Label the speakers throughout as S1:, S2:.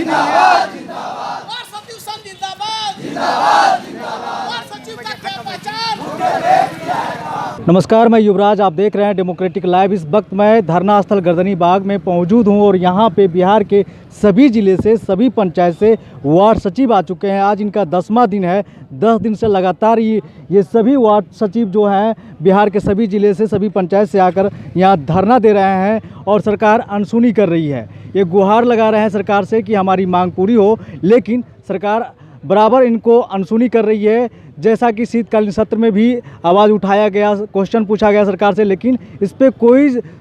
S1: जिंदाबाद जिंदाबाद, वार्ड सचिव संघ जिंदाबाद जिंदाबाद जिंदाबाद, वार्ड सचिव का क्या पहचान।
S2: नमस्कार, मैं युवराज, आप देख रहे हैं डेमोक्रेटिक लाइव। इस वक्त मैं धरना स्थल गर्दनी बाग में मौजूद हूं और यहां पे बिहार के सभी ज़िले से, सभी पंचायत से वार्ड सचिव आ चुके हैं। आज इनका 10वां दिन है। 10 दिन से लगातार ये सभी वार्ड सचिव जो हैं बिहार के सभी ज़िले से, सभी पंचायत से आकर यहाँ धरना दे रहे हैं और सरकार अनसुनी कर रही है। ये गुहार लगा रहे हैं सरकार से कि हमारी मांग पूरी हो, लेकिन सरकार बराबर इनको अनसुनी कर रही है। जैसा कि शीतकालीन सत्र में भी आवाज़ उठाया गया, क्वेश्चन पूछा गया सरकार से, लेकिन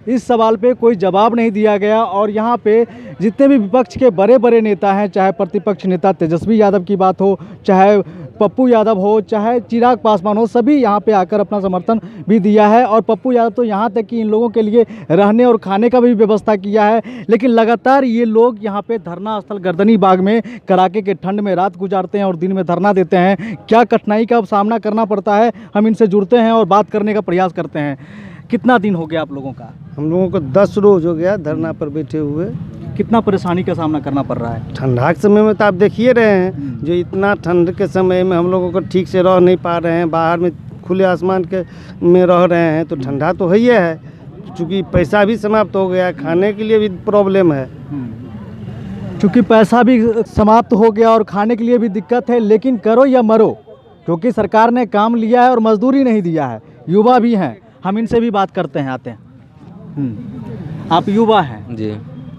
S2: इस सवाल पे कोई जवाब नहीं दिया गया। और यहाँ पे जितने भी विपक्ष के बड़े बड़े नेता हैं, चाहे प्रतिपक्ष नेता तेजस्वी यादव की बात हो, चाहे पप्पू यादव हो, चाहे चिराग पासवान हो, सभी यहाँ पे आकर अपना समर्थन भी दिया है। और पप्पू यादव तो यहाँ तक कि इन लोगों के लिए रहने और खाने का भी व्यवस्था किया है। लेकिन लगातार ये लोग यहाँ पे धरना स्थल गर्दनी बाग में कड़ाके के ठंड में रात गुजारते हैं और दिन में धरना देते हैं। क्या कठिनाई का सामना करना पड़ता है, हम इनसे जुड़ते हैं और बात करने का प्रयास करते हैं। कितना दिन हो गया आप लोगों का?
S3: हम लोगों को 10 रोज हो गया धरना पर बैठे हुए।
S2: कितना परेशानी का सामना करना पड़ रहा है?
S3: ठंडा के समय में तो आप देखिए रहे हैं, जो इतना ठंड के समय में हम लोगों को ठीक से रह नहीं पा रहे हैं, बाहर में खुले आसमान के में रह रहे हैं, तो ठंडा तो है ही है। चूँकि पैसा भी समाप्त हो गया, खाने के लिए भी प्रॉब्लम है।
S2: चूँकि पैसा भी समाप्त हो गया और खाने के लिए भी दिक्कत है, लेकिन करो या मरो, क्योंकि सरकार ने काम लिया है और मजदूरी नहीं दिया है। युवा भी हैं, हम इनसे भी बात करते हैं, आते हैं। आप युवा हैं
S4: जी।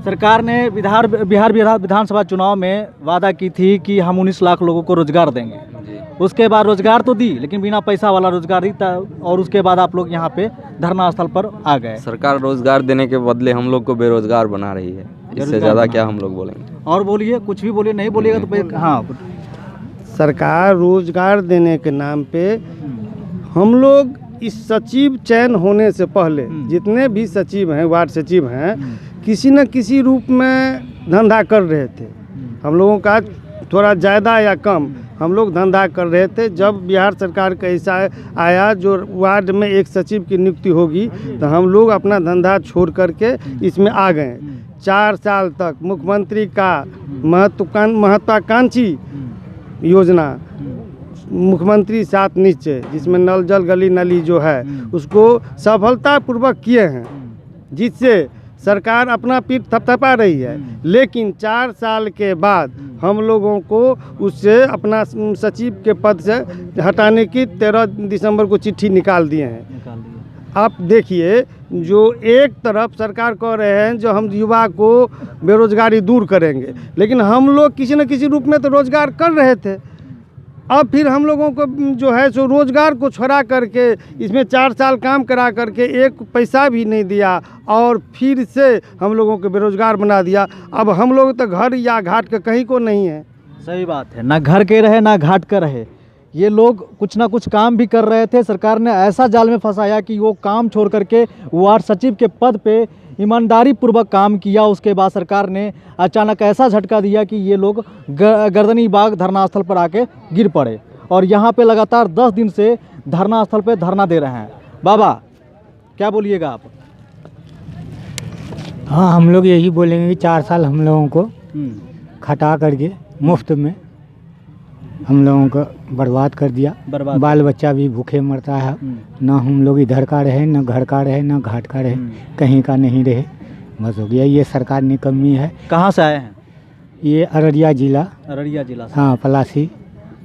S2: सरकार ने बिहार विधानसभा चुनाव में वादा की थी कि हम 19 लाख लोगों को रोजगार देंगे जी। उसके बाद रोजगार तो दी, लेकिन बिना पैसा वाला रोजगार दी था। और उसके बाद आप लोग यहाँ पे धरना स्थल पर आ गए।
S4: सरकार रोजगार देने के बदले हम लोग को बेरोजगार बना रही है। इससे ज़्यादा क्या हम लोग बोलेंगे? और
S2: बोलिए, कुछ भी बोलिए, नहीं बोलिएगा तो हाँ।
S3: सरकार रोजगार देने के नाम पे हम लोग इस सचिव चयन होने से पहले जितने भी सचिव हैं, वार्ड सचिव हैं, किसी न किसी रूप में धंधा कर रहे थे। हम लोगों का थोड़ा ज़्यादा या कम हम लोग धंधा कर रहे थे। जब बिहार सरकार का ऐसा आया जो वार्ड में एक सचिव की नियुक्ति होगी, तो हम लोग अपना धंधा छोड़ करके इसमें आ गए। 4 साल तक मुख्यमंत्री का महत्वाकांक्षी योजना मुख्यमंत्री 7 निश्चय, जिसमें नल जल गली नली जो है उसको सफलतापूर्वक किए हैं, जिससे सरकार अपना पीठ थपथपा रही है। लेकिन 4 साल के बाद हम लोगों को उससे अपना सचिव के पद से हटाने की 13 दिसंबर को चिट्ठी निकाल दिए हैं। आप देखिए, जो एक तरफ सरकार कह रहे हैं जो हम युवा को बेरोजगारी दूर करेंगे, लेकिन हम लोग किसी न किसी रूप में तो रोजगार कर रहे थे। अब फिर हम लोगों को जो है सो रोजगार को छोड़ा करके इसमें 4 साल काम करा करके एक पैसा भी नहीं दिया और फिर से हम लोगों को बेरोजगार बना दिया। अब हम लोग तो घर या घाट के कहीं को नहीं है।
S2: सही बात है, ना घर के रहे ना घाट का रहे। ये लोग कुछ ना कुछ काम भी कर रहे थे। सरकार ने ऐसा जाल में फंसाया कि वो काम छोड़ करके वार्ड सचिव के पद पे ईमानदारी पूर्वक काम किया। उसके बाद सरकार ने अचानक ऐसा झटका दिया कि ये लोग गर्दनी बाग धरना स्थल पर आके गिर पड़े और यहाँ पे लगातार 10 दिन से धरना स्थल पे धरना दे रहे हैं। बाबा, क्या बोलिएगा आप?
S5: हाँ, हम लोग यही बोलेंगे कि 4 साल हम लोगों को खटा करके मुफ्त में हम लोगों को बर्बाद कर दिया। बाल बच्चा भी भूखे मरता है। ना हम लोग इधर का रहे, ना घर का रहे, ना घाट का रहे, कहीं का नहीं रहे। बस हो गया, ये सरकार निकम्मी है।
S2: कहाँ से आए हैं?
S5: ये अररिया जिला
S2: से।
S5: हाँ, पलासी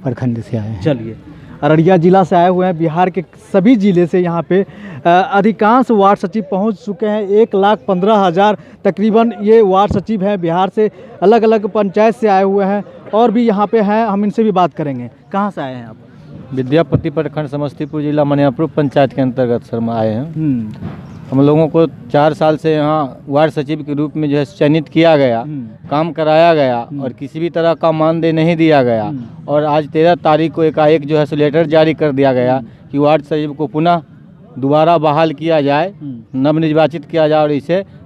S5: प्रखंड से आए हैं।
S2: चलिए, अररिया जिला से आए हुए हैं। बिहार के सभी ज़िले से यहाँ पे अधिकांश वार्ड सचिव पहुँच चुके हैं। 1,15,000 तकरीबन ये वार्ड सचिव हैं। बिहार से अलग अलग पंचायत से आए हुए हैं और भी यहाँ पे हैं, हम इनसे भी बात करेंगे। कहाँ से आए हैं आप?
S6: विद्यापति प्रखंड समस्तीपुर जिला मनियापुर पंचायत के अंतर्गत सर में आए हैं। हम लोगों को 4 साल से यहाँ वार्ड सचिव के रूप में जो है चयनित किया गया, काम कराया गया और किसी भी तरह का मानदेय नहीं दिया गया। और आज 13 तारीख को एकाएक जो है लेटर जारी कर दिया गया कि वार्ड सचिव को पुनः दोबारा बहाल किया जाए, नवनिर्वाचित किया जाए। और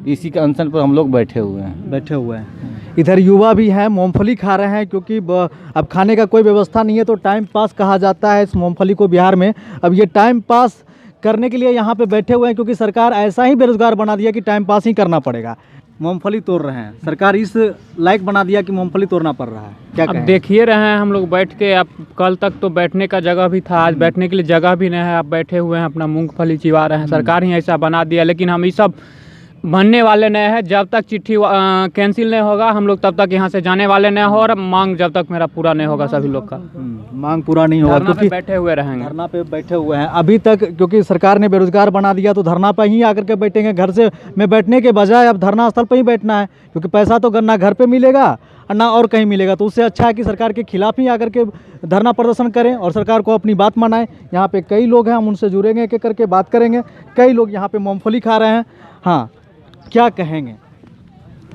S6: इसी के अनशन पर हम लोग बैठे हुए हैं।
S2: इधर युवा भी हैं, मूंगफली खा रहे हैं, क्योंकि अब खाने का कोई व्यवस्था नहीं है तो टाइम पास कहा जाता है इस मूंगफली को बिहार में। अब ये टाइम पास करने के लिए यहाँ पे बैठे हुए हैं, क्योंकि सरकार ऐसा ही बेरोजगार बना दिया कि टाइम पास ही करना पड़ेगा। मूंगफली तोड़ रहे हैं, सरकार इस लायक बना दिया कि मूंगफली तोड़ना पड़ रहा है, क्या
S7: अब
S2: कहें?
S7: देखिए रहे हैं हम लोग बैठ के, अब कल तक तो बैठने का जगह भी था, आज बैठने के लिए जगह भी नहीं है, आप बैठे हुए हैं अपना मूंगफली चिवा रहे हैं। सरकार ही ऐसा बना दिया, लेकिन हम ये सब बनने वाले नहीं है। जब तक चिट्ठी कैंसिल नहीं होगा हम लोग तब तक यहाँ से जाने वाले नहीं हो, और मांग जब तक मेरा पूरा नहीं होगा सभी लोग का,
S2: मांग पूरा नहीं होगा
S7: धरना पे
S2: क्योंकि
S7: बैठे हुए रहेंगे।
S2: धरना पे बैठे हुए हैं अभी तक, क्योंकि सरकार ने बेरोजगार बना दिया तो धरना पे ही आकर के बैठेंगे। घर से में बैठने के बजाय अब धरना स्थल पे ही बैठना है, क्योंकि पैसा तो ना घर पे मिलेगा और ना और कहीं मिलेगा। तो उससे अच्छा है कि सरकार के खिलाफ ही आकर के धरना प्रदर्शन करें और सरकार को अपनी बात मनाएं। यहाँ पे कई लोग हैं, हम उनसे जुड़ेंगे एक एक करके बात करेंगे। कई लोग यहाँ पे मूंगफली खा रहे हैं। हाँ, क्या कहेंगे?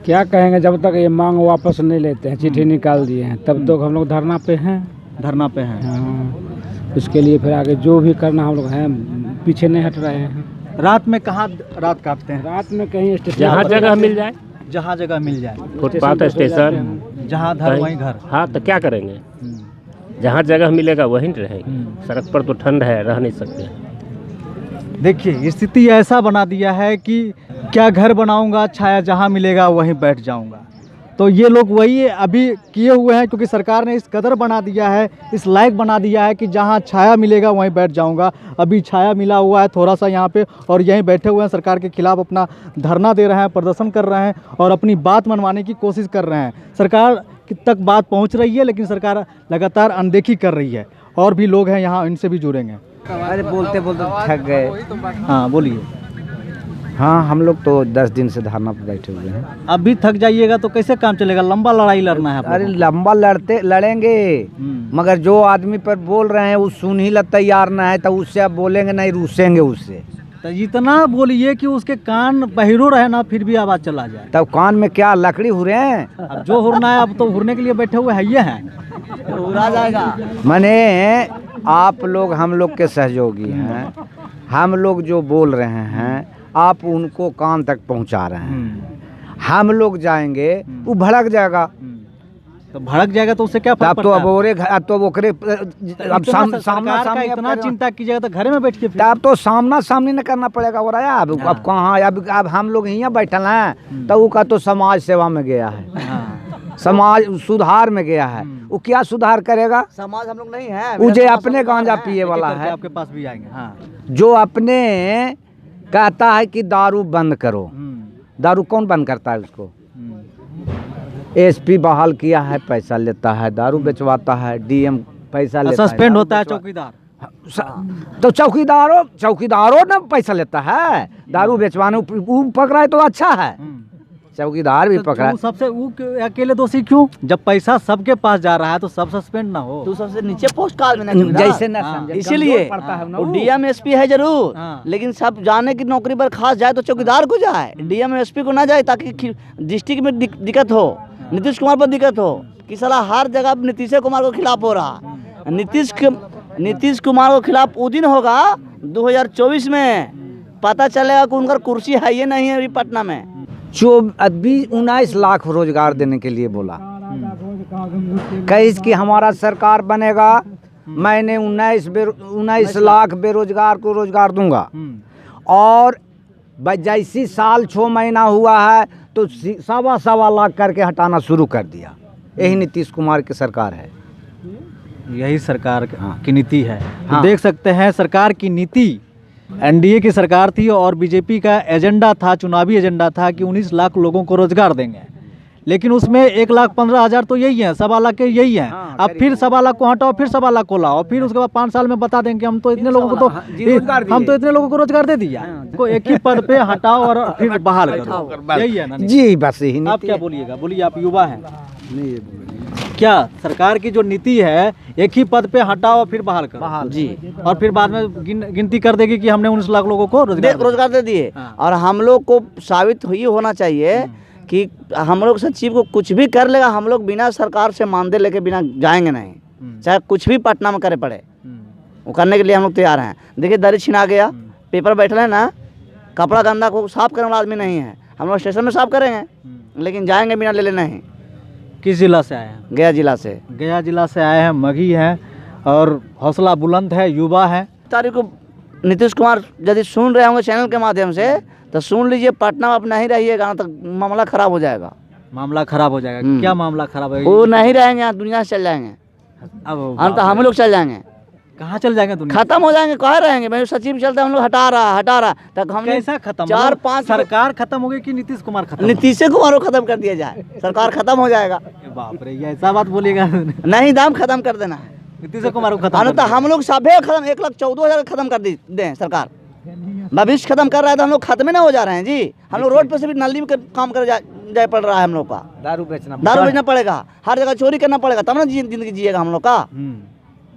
S8: क्या कहेंगे, जब तक ये मांग वापस नहीं लेते हैं, चिट्ठी निकाल दिए हैं, तब तक हम लोग धरना पे हैं।
S2: धरना पे हैं।
S8: हाँ, उसके लिए फिर आगे जो भी करना हम लोग हैं, पीछे नहीं हट रहे हैं।
S2: रात में कहाँ रात काटते हैं?
S8: रात में कहीं स्टेशन
S9: जहाँ जगह मिल जाए,
S2: जहाँ जगह मिल जाए,
S9: फुटपाथ स्टेशन,
S2: जहाँ घर वहीं घर।
S9: हाँ तो क्या करेंगे, जहाँ जगह मिलेगा वहीं रहेंगे। सड़क पर तो ठंड है, रह नहीं सकते।
S2: देखिए स्थिति ऐसा बना दिया है कि क्या घर बनाऊंगा, छाया जहाँ मिलेगा वहीं बैठ जाऊंगा। तो ये लोग वही अभी किए हुए हैं, क्योंकि सरकार ने इस कदर बना दिया है, इस लायक बना दिया है कि जहाँ छाया मिलेगा वहीं बैठ जाऊंगा। अभी छाया मिला हुआ है थोड़ा सा यहाँ पे, और यहीं बैठे हुए हैं, सरकार के खिलाफ अपना धरना दे रहे हैं, प्रदर्शन कर रहे हैं और अपनी बात मनवाने की कोशिश कर रहे हैं। सरकार तक बात पहुँच रही है, लेकिन सरकार लगातार अनदेखी कर रही है। और भी लोग हैं यहाँ, इनसे भी जुड़ेंगे।
S10: अरे बोलते बोलते थक गए।
S2: हाँ बोलिए।
S10: हाँ, हम लोग तो 10 दिन से धरना पर बैठे हुए हैं।
S2: अभी थक जाइएगा तो कैसे काम चलेगा? लंबा लड़ाई लड़ना है आप
S10: अरे
S2: लोगों
S10: लंबा लड़ेंगे, मगर जो आदमी पर बोल रहे हैं वो सुन ही तैयार ना है, तो उससे आप बोलेंगे नहीं, रूसेंगे उससे।
S2: को। तो इतना बोलिए कि उसके कान बहिरो रहे ना, फिर भी आवाज़ चला जाए।
S10: तब कान में क्या लकड़ी हुरे हैं?
S2: अब जो हुरना है, अब तो हुरने के लिए बैठे हुए है, ये हैं, उड़ा जाएगा।
S10: माने आप लोग हम लोग के सहयोगी हैं, हम लोग जो बोल रहे हैं आप उनको कान तक पहुंचा रहे हैं। हम लोग जाएंगे वो भड़क जाएगा।
S2: तो भड़क जाएगा तो उससे क्या फर्क
S10: अब
S2: पड़ता
S10: तो
S2: है?
S10: अब ओरे अब तो ओकरे अब
S2: सरकार का इतना चिंता कीजिएगा तो घर में बैठ के फिर।
S10: अब तो सामना सामनी न करना पड़ेगा। हो रहा है अब कहाँ, अब हम लोग यहाँ बैठल हैं, तो वो का तो समाज सेवा में गया है, समाज सुधार में गया है। वो क्या सुधार करेगा?
S1: समाज हम लोग नहीं है,
S10: वो जो अपने गांजा पिए वाला है,
S2: आपके पास भी आएंगे। हाँ,
S10: जो अपने कहता है कि दारू बंद करो, दारू कौन बंद करता है उसको? एसपी बहाल किया है, पैसा लेता है, दारू बेचवाता है, डीएम पैसा लेता है,
S2: सस्पेंड होता है चौकीदार।
S10: तो चौकीदारों ने पैसा लेता है दारू बेचवाने। वो पकड़ा है तो अच्छा है, चौकीदार भी पकड़ा है।
S2: सबसे वो अकेले दोषी क्यों? जब पैसा सबके पास जा रहा है तो सब सस्पेंड ना हो।
S1: तो सबसे नीचे पोस्ट कार्ड में ना
S10: जैसे न समझे,
S1: इसीलिए डीएम एसपी है जरूर, लेकिन सब जाने की नौकरी पर खास जाए तो चौकीदार को जाए, डीएम एसपी को ना जाए, ताकि डिस्ट्रिक्ट में दिक्कत हो, नीतीश कुमार पर दिक्कत हो कि साला हर जगह नीतीश कुमार को खिलाफ हो रहा। नीतीश कुमार को खिलाफ वो दिन होगा 2024 में, पता चलेगा कि उनका कुर्सी है ये नहीं है अभी पटना में।
S10: जो अभी 19 लाख रोजगार देने के लिए बोला, कहीं कि हमारा सरकार बनेगा, मैंने 19 लाख बेरोजगार को रोजगार दूंगा। और जैसी साल 6 महीना हुआ है तो 1.25 लाख करके हटाना शुरू कर दिया। यही नीतीश कुमार की सरकार है,
S2: यही सरकार की नीति है। तो देख सकते हैं सरकार की नीति, एनडीए की सरकार थी और बीजेपी का एजेंडा था, चुनावी एजेंडा था कि 19 लाख लोगों को रोजगार देंगे, लेकिन उसमें 1,15,000 तो यही है, 1.25 लाख के यही हैं। अब फिर 1.25 लाख को हटाओ, फिर 1.25 लाख को लाओ, फिर उसके बाद 5 साल में बता देंगे हम तो इतने लोगों को इतने लोगों को रोजगार दे दिया। को एक ही पद पे हटाओ और फिर बहाल करो, यही है ना?
S10: जी बस यही।
S2: आप क्या बोलिएगा? बोलिए, आप युवा हैं। क्या सरकार की जो नीति है, एक ही पद पे हटाओ फिर बहाल करो जी, और फिर बाद में गिनती कर देगी कि हमने 19 लाख लोगों को
S1: रोजगार दे दिए। और हम लोग को साबित ही होना चाहिए कि हम लोग सचिव को कुछ भी कर लेगा, हम लोग बिना सरकार से मानदेय लेके बिना जाएंगे नहीं, चाहे कुछ भी पटना में करे पड़े, वो करने के लिए हम लोग तैयार हैं। देखिए दरी छिना गया, पेपर बैठ रहे ना, कपड़ा गंदा को साफ करने वाला आदमी नहीं है, हम लोग स्टेशन में साफ करेंगे, लेकिन जाएंगे बिना ले लेना नहीं।
S2: किस जिला से आए हैं?
S1: गया जिला से।
S2: गया जिला से आए हैं, मघी हैं और हौसला बुलंद है, युवा है।
S1: तारीख को नीतीश कुमार यदि सुन रहे होंगे चैनल के माध्यम से, तो सुन लीजिए, पटना में आप नहीं रहिएगा ना तो मामला खराब हो जाएगा।
S2: मामला खराब हो जाएगा। क्या मामला खराब है?
S1: वो नहीं रहेंगे यहाँ, दुनिया से चल जाएंगे।
S2: अब
S1: हम तो हम लोग चल जाएंगे।
S2: कहाँ चल जाएंगे दुनिया?
S1: खत्म हो जाएंगे, कहाँ रहेंगे? मैं सचिव चलता हम लोग हटा रहा तक हम
S2: कैसा खत्म?
S1: 4-5
S2: सरकार खत्म हो गई कि नीतीश कुमार खत्म?
S1: नीतीश कुमार को खत्म कर दिया जाए, सरकार खत्म हो जाएगा।
S2: बाप रे, ये ऐसा बात बोलेगा?
S1: नहीं, दाम खत्म कर देना है
S2: नीतीश कुमार को खत्म?
S1: तो हम लोग सभे खत्म 1,14,000 खत्म कर दें सरकार। भविष्य खत्म कर रहा है तो हम लोग खत्म ही ना हो जा रहे हैं जी। हम लोग रोड पे से भी नली में काम कर जाए पड़ रहा है हम लोग का। दारू बेचना पड़ेगा, हर जगह चोरी करना पड़ेगा, तब ना जिंदगी जिएगा हम लोग का।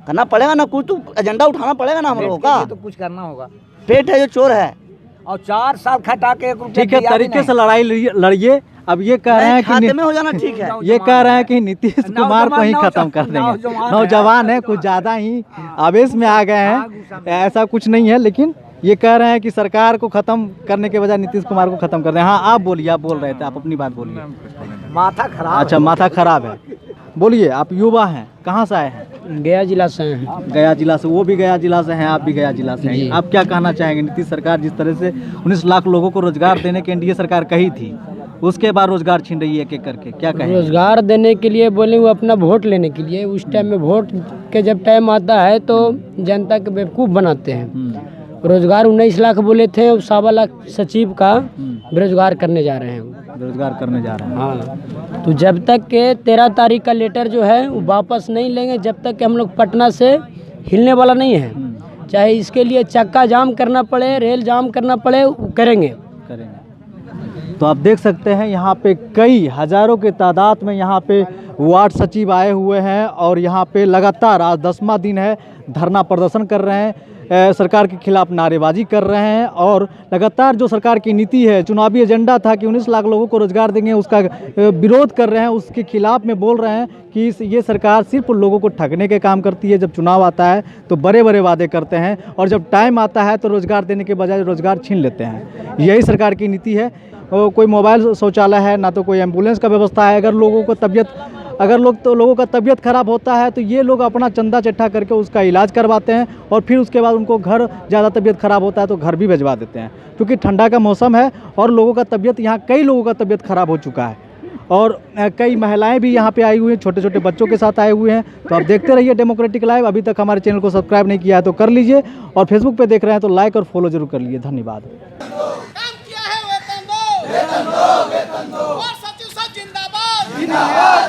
S1: करना पड़ेगा ना, कुछ तो एजेंडा उठाना पड़ेगा ना हम लोगों का।
S10: तो कुछ करना होगा।
S1: पेट है जो चोर है।
S10: और 4 साल खटा के
S2: ठीक है, तरीके से लड़ाई लड़िए। अब ये कह रहे हैं
S1: खाते में हो जाना ठीक है।
S2: ये कह रहे हैं कि नीतीश कुमार को ही खत्म कर देंगे। नौजवान है, कुछ ज्यादा ही आवेश में आ गए हैं। ऐसा कुछ नहीं है, लेकिन ये कह रहे हैं कि सरकार को खत्म करने के बजाय नीतीश कुमार को खत्म कर दें। हाँ, आप बोलिए, आप बोल रहे थे, आप अपनी बात बोलिए।
S10: माथा खराब।
S2: अच्छा, माथा खराब है। बोलिए, आप युवा हैं, कहाँ से आए हैं?
S8: गया जिला से हैं।
S2: गया जिला से, वो भी गया जिला से हैं, आप भी गया जिला से हैं। आप क्या कहना चाहेंगे? नीतीश सरकार जिस तरह से 19 लाख लोगों को रोजगार देने के एनडीए सरकार कही थी, उसके बाद रोजगार छीन रही है एक-एक करके, क्या कहेंगे?
S8: रोजगार देने के लिए बोले वो अपना वोट लेने के लिए, उस टाइम में वोट के जब टाइम आता है तो जनता के बेवकूफ़ बनाते हैं। रोजगार 19 लाख बोले थे, 1.25 लाख सचिव का बेरोजगार करने जा रहे हैं।
S2: बेरोजगार करने जा रहे हैं।
S8: हाँ, तो जब तक के 13 तारीख का लेटर जो है वो वापस नहीं लेंगे, जब तक कि हम लोग पटना से हिलने वाला नहीं है। चाहे इसके लिए चक्का जाम करना पड़े, रेल जाम करना पड़े, करेंगे।
S2: तो आप देख सकते हैं यहाँ पे कई हजारों के तादाद में यहाँ पे वार्ड सचिव आए हुए हैं और यहाँ पे लगातार आज 10वां दिन है धरना प्रदर्शन कर रहे हैं, सरकार के खिलाफ नारेबाजी कर रहे हैं और लगातार जो सरकार की नीति है, चुनावी एजेंडा था कि 19 लाख लोगों को रोजगार देंगे, उसका विरोध कर रहे हैं, उसके खिलाफ में बोल रहे हैं कि ये सरकार सिर्फ लोगों को ठगने के काम करती है। जब चुनाव आता है तो बड़े बड़े वादे करते हैं और जब टाइम आता है तो रोजगार देने के बजाय रोजगार छीन लेते हैं। यही सरकार की नीति है। कोई मोबाइल शौचालय है ना, तो कोई एम्बुलेंस का व्यवस्था है। अगर लोगों का तबीयत खराब होता है तो ये लोग अपना चंदा चट्ठा करके उसका इलाज करवाते हैं और फिर उसके बाद उनको घर, ज़्यादा तबीयत खराब होता है तो घर भी भिजवा देते हैं, क्योंकि ठंडा का मौसम है और लोगों का तबीयत, यहाँ कई लोगों का तबीयत खराब हो चुका है और कई महिलाएं भी यहाँ पे आई हुई हैं, छोटे छोटे बच्चों के साथ आए हुए हैं। तो आप देखते रहिए डेमोक्रेटिक लाइव। अभी तक हमारे चैनल को सब्सक्राइब नहीं किया है तो कर लीजिए और फेसबुक पे देख रहे हैं तो लाइक और फॉलो जरूर कर लीजिए। धन्यवाद।
S11: जिंदाबाद।